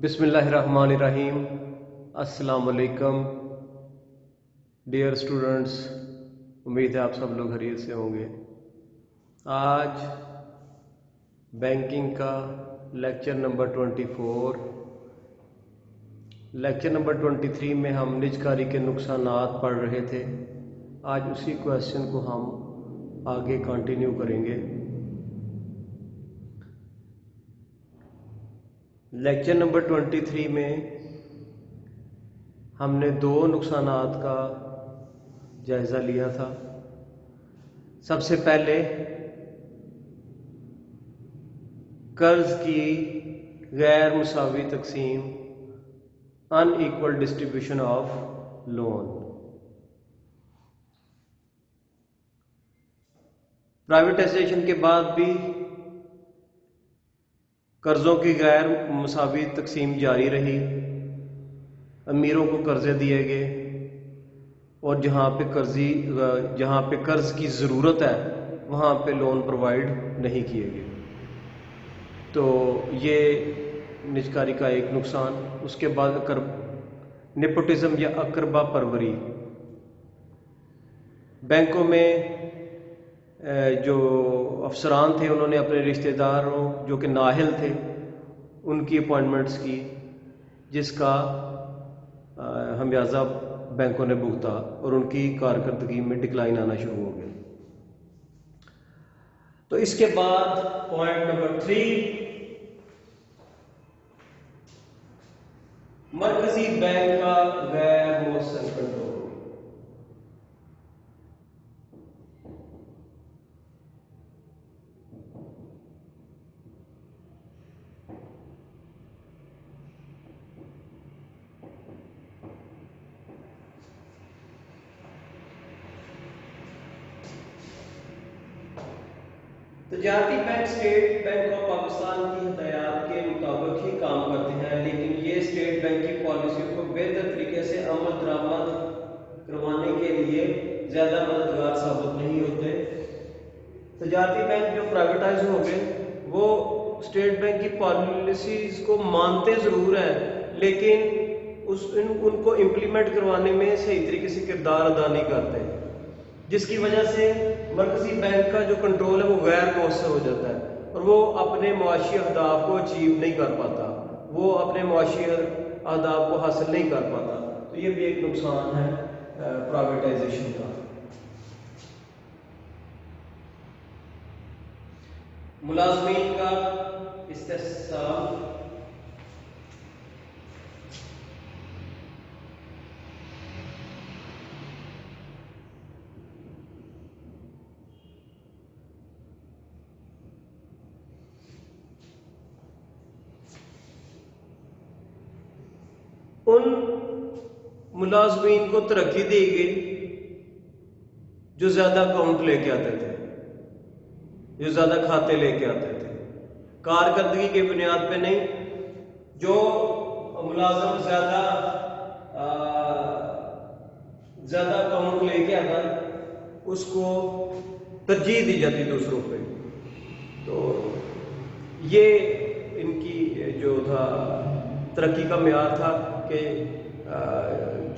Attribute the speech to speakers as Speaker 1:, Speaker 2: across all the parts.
Speaker 1: बिस्मिल्लाहिर्रहमानिर्रहीम। अस्सलाम वालेकुम डियर स्टूडेंट्स, उम्मीद है आप सब लोग खैरियत से होंगे। आज बैंकिंग का लेक्चर नंबर 24, लेक्चर नंबर 23 में हम निजकारी के नुकसानात पढ़ रहे थे। आज उसी क्वेश्चन को हम आगे कंटिन्यू करेंगे। लेक्चर नंबर 23 में हमने दो नुकसानात का जायज़ा लिया था। सबसे पहले कर्ज की गैर मुसावी तकसीम, unequal distribution of loan. Privatisation के बाद भी कर्ज़ों की गैर मुसावी तकसीम जारी रही। अमीरों को कर्जे दिए गए और जहाँ पे कर्ज की ज़रूरत है वहाँ पे लोन प्रोवाइड नहीं किए गए। तो ये निजकारी का एक नुकसान। उसके बाद नेपोटिज्म या अकरबा परवरी। बैंकों में जो अफसरान थे उन्होंने अपने रिश्तेदारों जो कि नाहिल थे उनकी अपॉइंटमेंट्स की, जिसका खमियाजा बैंकों ने भुगता और उनकी कारकर्दगी में डिक्लाइन आना शुरू हो गया। तो इसके बाद पॉइंट नंबर 3, मरकजी बैंक का गैर मौसम कंट्रोल। तजारती bank state bank of Pakistan की हिदायत के मुताबिक ही काम करते हैं, लेकिन ये स्टेट बैंक की पॉलिसी को बेहतर तरीके से अमल दरामद करवाने के लिए ज़्यादा मददगार साबित नहीं होते। तजारती बैंक जो प्राइवेटाइज हो गए वो स्टेट बैंक की पॉलिसीज को मानते ज़रूर हैं, लेकिन उनको इम्प्लीमेंट करवाने में सही तरीके से किरदार अदा नहीं करते, जिसकी वजह से मरकजी बैंक का जो कंट्रोल है वो गैर मौसर हो जाता है और वो अपने मुआशी अहदाफ को अचीव नहीं कर पाता, वो अपने मुआशी अहदाफ को हासिल नहीं कर पाता। तो ये भी एक नुकसान है प्राइवेटाइजेशन का। मुलाजमीन का इस्तेहसाल। उन मुलाजमीन को तरक्की दी गई जो ज्यादा अकाउंट लेके आते थे, जो ज्यादा खाते लेके आते थे, कारकर्दगी के बुनियाद पे नहीं। जो मुलाजम ज्यादा अकाउंट लेके आता उसको तरजीह दी जाती दूसरों पे। तो ये इनकी जो था तरक्की का मेयार था कि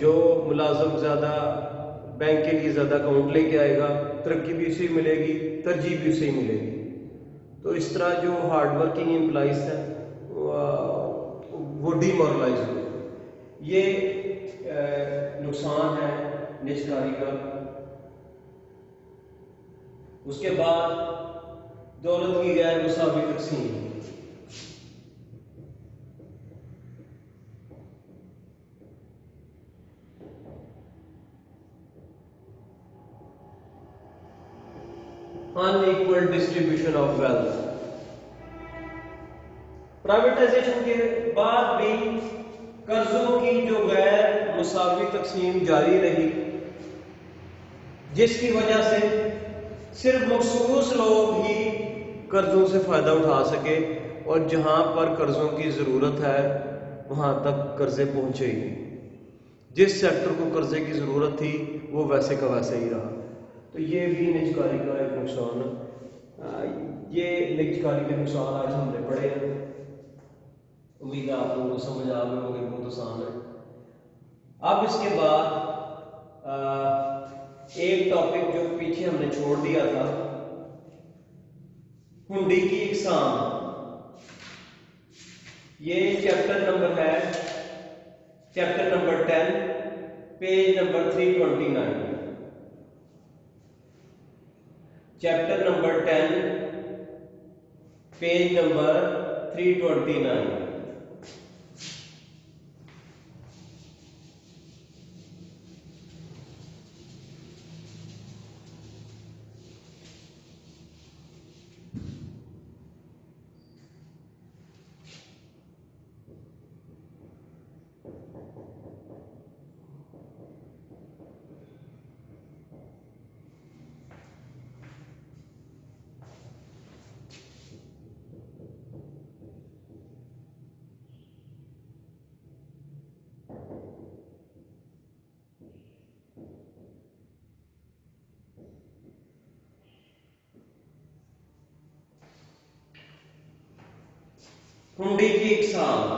Speaker 1: जो मुलाजम ज़्यादा बैंक के लिए ज़्यादा अकाउंट लेके आएगा तरक्की भी उसे मिलेगी, तरजीह भी उसे मिलेगी। तो इस तरह जो हार्ड वर्किंग एम्प्लॉइज हैं वो डीमोरलाइज हुए। ये नुकसान है निजकारी का। उसके बाद दौलत की गैर मुसावी तकसीम। Unequal distribution of wealth. Privatisation के बाद भी कर्जों की जो गैर मुसावी तकसीम जारी रही, जिसकी वजह से सिर्फ मखसूस लोग ही कर्जों से फायदा उठा सके और जहां पर कर्जों की जरूरत है वहां तक कर्जे पहुंचे ही नहीं। जिस सेक्टर को कर्जे की जरूरत थी वो वैसे का वैसे ही रहा। तो ये भी निजकारी का एक नुकसान है। ये निजकारी के नुकसान आज हमने पढ़े हैं। उम्मीद है आप लोगों को समझ आ गए होंगे, बहुत आसान है। अब इसके बाद एक टॉपिक जो पीछे हमने छोड़ दिया था, हुंडी की इकसाम। ये चैप्टर नंबर है, chapter number 10, page number 329। Chapter number 10, page number 329। हुंडी की इकसाम।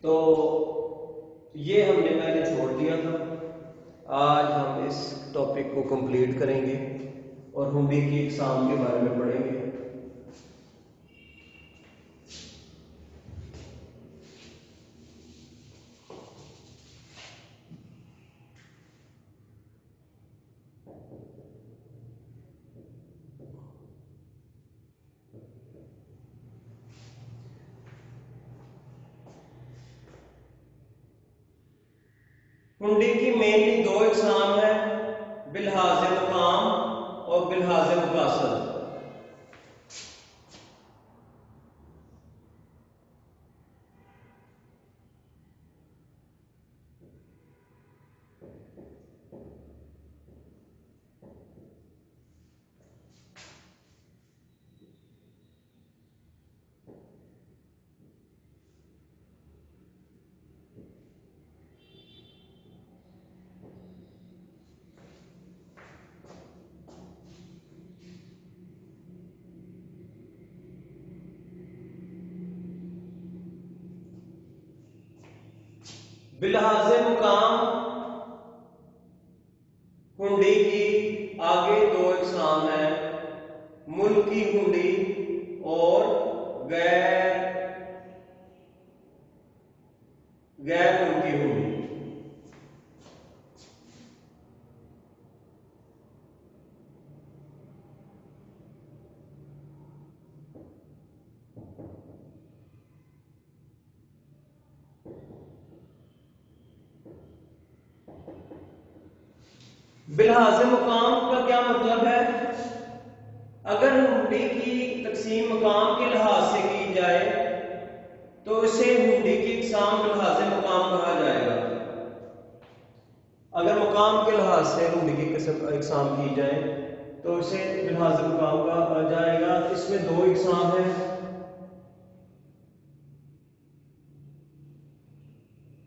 Speaker 1: तो ये हमने पहले छोड़ दिया था, आज हम इस टॉपिक को कंप्लीट करेंगे और हुंडी की इकसाम के बारे में पढ़ेंगे। हुंडी की मेनली दो इकसाम है, बिलहाज मकाम और बिलहाज मकासद। बिलहाज मुकाम हुंडी की आगे दो इकसाम है, मुल्की हुंडी और गैर मुल्की हुंडी। बिलहाज मुकाम का क्या मतलब है? अगर हुंडी की तकसीम मकाम के लिहाज से की जाए तो इसे हुंडी की इकसाम बिलहाज मुकाम कहा जाएगा। अगर मकाम के लिहाज से हुंडी की इकसाम की जाए तो इसे बिलहाज मुकाम कहा जाएगा। इसमें दो इकसाम है,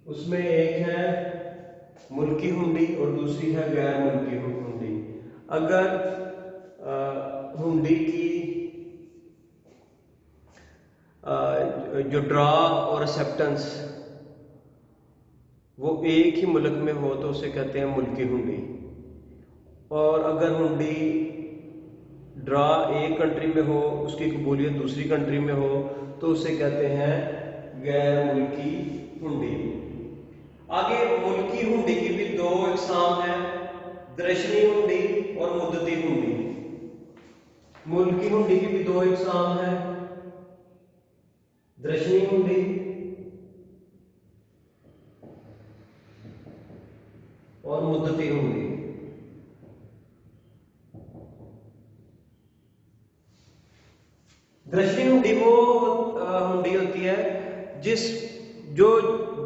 Speaker 1: उसमें एक है मुल्की हुंडी और दूसरी है गैर मुल्की हुंडी। अगर हुंडी की जो ड्रा और एक्सेप्टेंस वो एक ही मुल्क में हो तो उसे कहते हैं मुल्की हुंडी, और अगर हुंडी ड्रा एक कंट्री में हो, उसकी कबूलियत दूसरी कंट्री में हो तो उसे कहते हैं गैर मुल्की हुंडी। आगे मुल्की हुंडी की भी दो इकसाम है, दरशनी हुंडी और मुद्दती हुंडी। मुल्की हुंडी की भी दो इकसाम है, दरशनी हुंडी और मुद्दती हुंडी। दरशनी हुंडी वो हुंडी होती है जो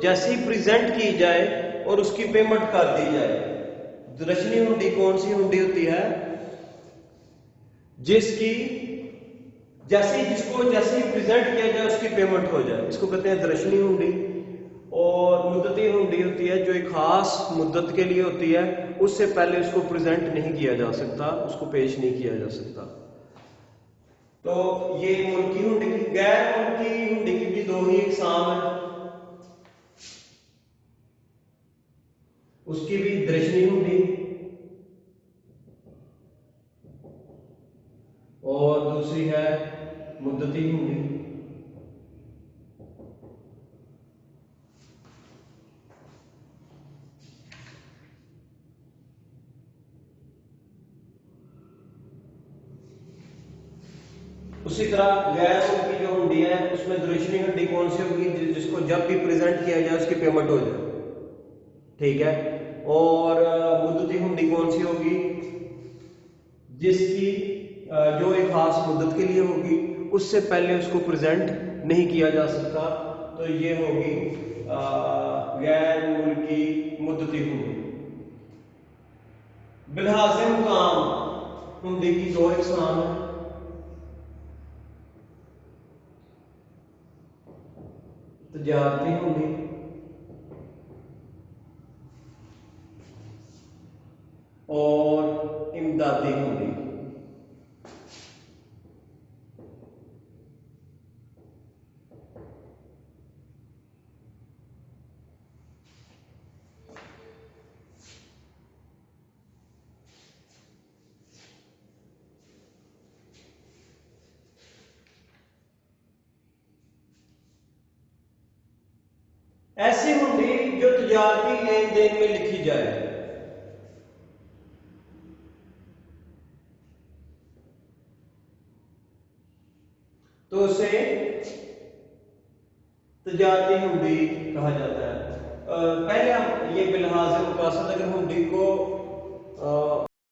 Speaker 1: जैसी प्रेजेंट की जाए और उसकी पेमेंट कर दी जाए। दरशनी हुंडी कौन सी हुंडी होती है? जिसको जैसे ही प्रेजेंट किया जाए उसकी पेमेंट हो जाए, इसको कहते हैं दरशनी हुंडी। और मुद्दती हुंडी होती है जो एक खास मुद्दत के लिए होती है, उससे पहले उसको प्रेजेंट नहीं किया जा सकता, उसको पेश नहीं किया जा सकता। तो ये मुल्की हुंडी की, गैर मुल्की हुंडी की भी दो ही इकसाम है। उसकी भी दर्शनी हुंडी और दूसरी है मुद्दती हुंडी। उसी तरह गैर मुल्की जो हुंडी है उसमें दर्शनी हुंडी कौन सी होगी, जिसको जब भी प्रेजेंट किया जाए उसकी पेमेंट हो जाए, ठीक है। और मुद्दती हुंडी कौन सी होगी, जिसकी जो एक खास मुद्दत के लिए होगी, उससे पहले उसको प्रेजेंट नहीं किया जा सकता। तो ये होगी गैर मुल्की मुद्दती हुंडी। बिलहाज़े मुकाम हुंडी की दो इकसाम है, तजारती हुंडी और इमदादी हुंडी। ऐसी हुंडी जो तजारती लेन देन में लिखी जाए, तो उसे तजारती हुंडी कहा जाता है। पहले हम ये बिलहाज़े मुकासद अगर हुंडी को